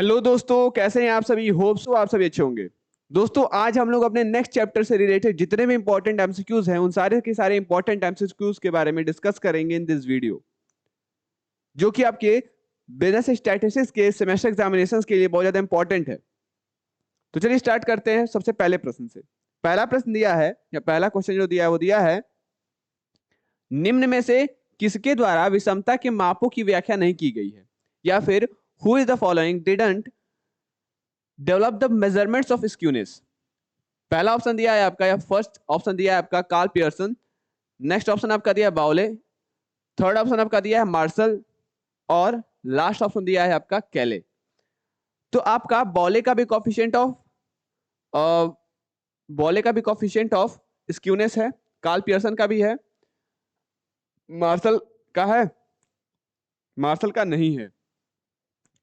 Hello दोस्तों, कैसे हैं आप सभी। होप सो आप सभी अच्छे होंगे। दोस्तों, आज हम लोग अपने नेक्स्ट चैप्टर से रिलेटेड जितने भी इंपॉर्टेंट एमसीक्यूज हैं उन सारे के सारे इंपॉर्टेंट एमसीक्यूज के बारे में डिस्कस करेंगे इन दिस वीडियो, जो कि आपके बिजनेस स्टैटिस्टिक्स के सेमेस्टर एग्जामिनेशंस के लिए बहुत ज्यादा इंपॉर्टेंट है। तो चलिए स्टार्ट करते हैं सबसे पहले प्रश्न से। पहला प्रश्न दिया है, या पहला क्वेश्चन जो दिया है वो दिया है, निम्न में से किसके द्वारा विषमता के मापों की व्याख्या नहीं की गई है, या फिर who is the following didn't develop the measurements of skewness. पहला ऑप्शन दिया है आपका, या फर्स्ट ऑप्शन दिया है आपका कार्ल पियर्सन। नेक्स्ट ऑप्शन आपका दिया है बाउले। थर्ड ऑप्शन आपका दिया है मार्शल। और लास्ट ऑप्शन दिया है आपका कैले। तो आपका बॉले का भी कॉफिशिएंट ऑफ बॉले का भी कॉफिशिएंट ऑफ स्क्यूनेस है, कार्ल पियर्सन का भी है, मार्शल का है, मार्शल का नहीं है।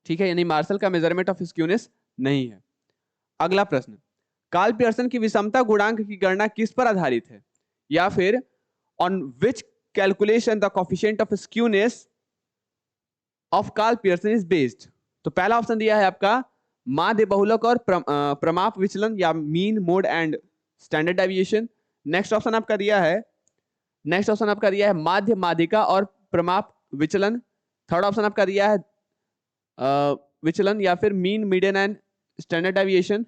ठीक है, यानी मार्शल का मेजरमेंट ऑफ स्क्यूनेस नहीं है। अगला प्रश्न, कार्ल पियर्सन की विषमता गुणांक की गणना किस पर आधारित है, या फिर on which calculation the coefficient of skewness of Karl Pearson is based. तो पहला ऑप्शन दिया है आपका माध्य बहुलक और प्रमाप विचलन, या mean mode and standard deviation. Next option आपका दिया है माध्य माध्यिका और प्रमाप विचलन। थर्ड ऑप्शन आपका दिया है विचलन या फिर mean median and standard deviation.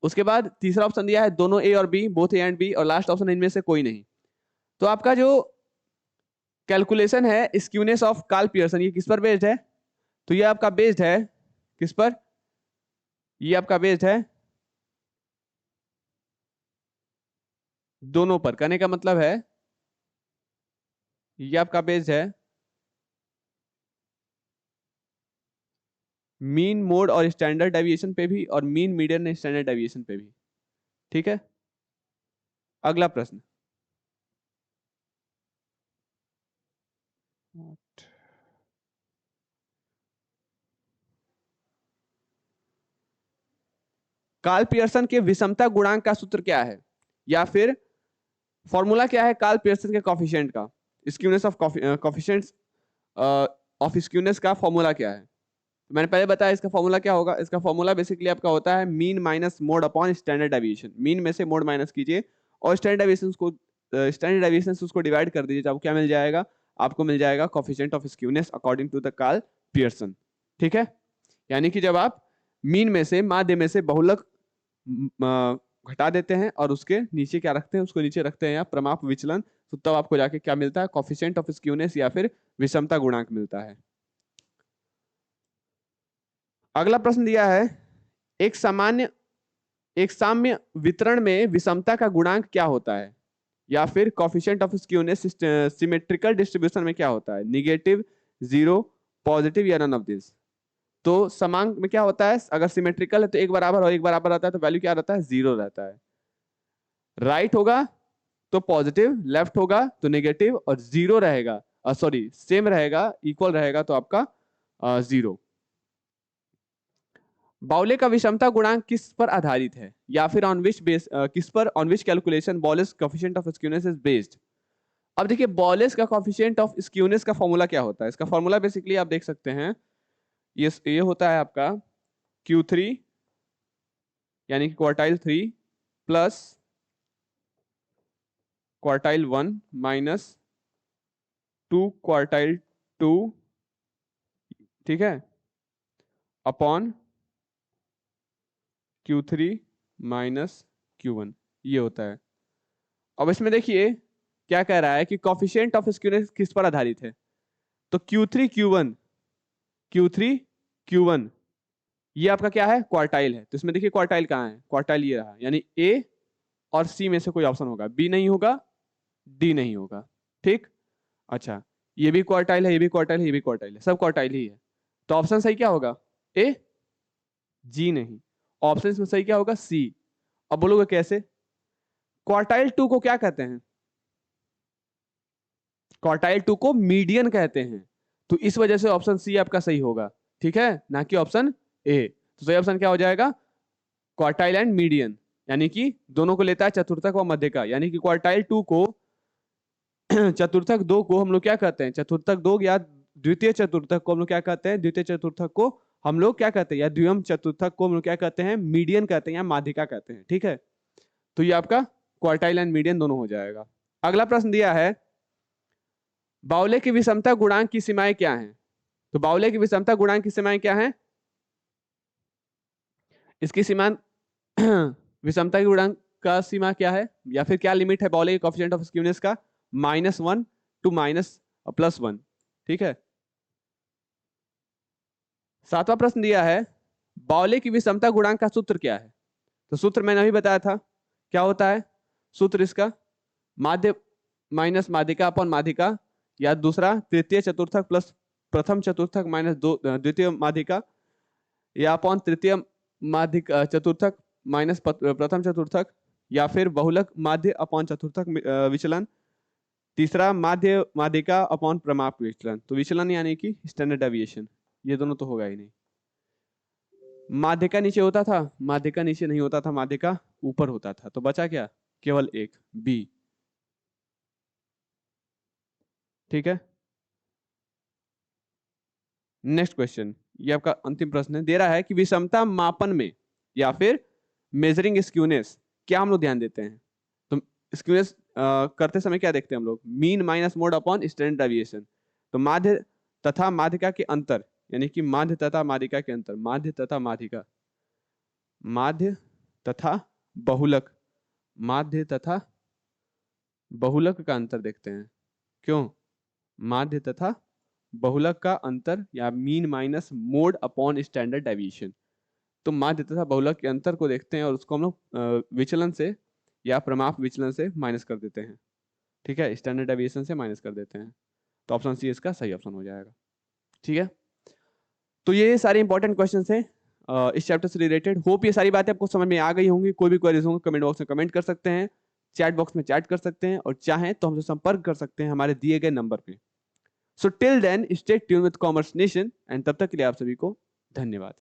उसके बाद तीसरा ऑप्शन दिया है दोनों ए और B, both A and B. और लास्ट ऑप्शन इनमें से कोई नहीं। तो आपका जो कैलकुलेशन है स्क्यूनेस ऑफ कार्ल पियर्सन, ये किस पर बेस्ड है? तो ये आपका बेस्ड है किस पर? ये आपका बेस्ड है दोनों पर। कहने का मतलब है ये आपका बेस्ड है मीन मोड और स्टैंडर्ड डेविएशन पे भी, और मीन मीडियन स्टैंडर्ड डेविएशन पे भी। ठीक है, अगला प्रश्न। कार्ल पियर्सन के विषमता गुणांक का सूत्र क्या है, या फिर फॉर्मूला क्या है कार्ल पियर्सन के कॉफिशिएंट का, skewness of coefficients of skewness का फॉर्मूला क्या है? तो मैंने पहले बताया इसका फॉर्मूला क्या होगा। इसका फॉर्मूला बेसिकली आपका होता है mean minus mode upon standard deviation. Mean में से मोड माइनस कीजिए और स्टैंडर्ड डेविएशन से उसको डिवाइड कर दीजिए, तो आपको क्या मिल जाएगा? आपको मिल जाएगा coefficient of skewness according to the Karl Pearson. ठीक है, यानी कि जब आप मीन में से माध्य में से बहुलक घटा देते हैं और उसके नीचे क्या रखते हैं, उसको नीचे रखते हैं या प्रमाप विचलन, तो तब आपको जाके क्या मिलता है? कॉफिशिएंट ऑफ स्क्यूनेस या फिर विषमता गुणांक मिलता है। अगला प्रश्न दिया है, एक साम्य वितरण में विषमता का गुणांक क्या होता है, या फिर coefficient of skewness symmetrical distribution में क्या होता है? निगेटिव, जीरो, पॉजिटिव या नन ऑफ दिस। तो समांक में क्या होता है? अगर सिमेट्रिकल है तो एक बराबर और एक बराबर रहता है, तो वैल्यू क्या रहता है? जीरो रहता है। राइट होगा तो पॉजिटिव, लेफ्ट होगा तो नेगेटिव, और जीरो रहेगा सॉरी सेम रहेगा, इक्वल रहेगा तो आपका जीरो। बाउले का विषमता गुणांक किस पर आधारित है, या फिर ऑन विच बेस किस पर, on which calculation Bowley's coefficient of skewness is based. अब देखिए बॉलेस का कोएफिशिएंट ऑफ स्क्यूनेस का फॉर्मूला क्या होता है? इसका फॉर्मूला बेसिकली आप देख सकते हैं, ये होता है आपका Q3 यानी कि quartile 3 plus quartile 1 minus 2 quartile 2, ठीक है, अपॉन Q3 माइनस Q1, ये होता है। अब इसमें देखिए क्या कह रहा है कि कोफिशिएंट ऑफ स्क्यूनेस किस पर आधारित है। तो Q3 Q1 ये आपका क्या है? क्वार्टाइल है। तो इसमें देखिए क्वार्टाइल कहाँ है? क्वार्टाइल ये रहा, यानी ए और सी में से कोई ऑप्शन होगा, बी नहीं होगा, डी नहीं होगा। ठीक, अच्छा, ये भी क्वार्टाइल है, ये भी क्वार्टाइल है, ये भी क्वार्टाइल है, सब क्वार्टाइल ही है। तो ऑप्शन सही क्या होगा? ए, जी नहीं। ऑप्शन में सही क्या होगा? सी। अब बोलोगे कैसे? क्वार्टाइल 2 को क्या कहते हैं? क्वार्टाइल 2 को मीडियन कहते हैं। तो इस वजह से ऑप्शन सी आपका सही होगा, ठीक है, ना कि ऑप्शन ए। तो सही ऑप्शन क्या हो जाएगा? क्वार्टाइल एंड मीडियन, यानी कि दोनों को लेता है चतुर्थक व मध्य का। यानी कि क्वार्टाइल 2 को चतुर्थक 2 को हम लोग क्या कहते हैं? चतुर्थक 2 या द्वितीय चतुर्थक को हम लोग क्या कहते हैं? द्वितीय चतुर्थक को हम लोग क्या कहते हैं, या द्विम चतुर्थक को हम लोग क्या कहते हैं, मीडियन कहते हैं या माध्यिका कहते हैं। ठीक है, तो ये आपका क्वार्टाइल एंड मीडियन दोनों हो जाएगा। अगला प्रश्न दिया है बाउले की विषमता गुणांक की सीमाएं क्या हैं। तो बाउले की विषमता गुणांक की सीमाएं क्या हैं, इसकी सीमा विषमता की गुणांक का सीमा क्या है, या फिर क्या लिमिट है बाउले के कोएफिशिएंट ऑफ स्क्यूनेस का, -1 टू +1। ठीक है, सातवां प्रश्न दिया है बाउले की विषमता गुणांक का सूत्र क्या है। तो सूत्र मैंने अभी बताया था, क्या होता है सूत्र इसका, माध्य माइनस माध्यिका अपॉन माध्यिका, या दूसरा तृतीय चतुर्थक प्लस प्रथम चतुर्थक माइनस द्वितीय माध्यिका, या अपॉन तृतीय माध्यिका चतुर्थक माइनस प्रथम चतुर्थक, या फिर बहुलक माध्य अपॉन चतुर्थक विचलन, तीसरा माध्य माध्यिका अपॉन प्रमाप विचलन। तो विचलन यानी कि स्टैंडर्ड डेविएशन, ये दोनों तो होगा ही नहीं। माध्यिका नीचे होता था, माध्यिका नीचे नहीं होता था, माध्यिका ऊपर होता था, तो बचा क्या, केवल एक, बी। ठीक है, नेक्स्ट क्वेश्चन, ये आपका अंतिम प्रश्न है। दे रहा है कि विषमता मापन में या फिर मेजरिंग स्क्यूनेस क्या हम लोग ध्यान देते हैं। तो स्क्यूनेस करते समय क्या देखते हैं हम लोग, mean minus mode upon standard deviation. तो माध्य तथा माध्यिका के अंतर, यानी कि माध्य तथा माध्यिका के अंतर, माध्य तथा माध्यिका, माध्य तथा बहुलक, माध्य तथा बहुलक का अंतर देखते हैं। क्यों, माध्य तथा बहुलक का अंतर या mean minus mode upon standard deviation. तो माध्य तथा बहुलक के अंतर को देखते हैं और उसको हम लोग विचलन से या प्रमाप विचलन से माइनस कर देते हैं। ठीक है, स्टैंडर्ड डेविएशन से माइनस कर देते हैं। तो ऑप्शन सी इसका सही ऑप्शन हो जाएगा। ठीक है, तो ये सारे इंपॉर्टेंट क्वेश्चन हैं इस चैप्टर से रिलेटेड। होप ये सारी बातें आपको समझ में आ गई होंगी। कोई भी क्वेरीज होंगे कमेंट बॉक्स में कमेंट कर सकते हैं, चैट बॉक्स में चैट कर सकते हैं, और चाहें तो हमसे संपर्क कर सकते हैं हमारे दिए गए नंबर पे। So till then stay tune with Commerce Nation, and तब तक के लिए आप सभी को धन्यवाद।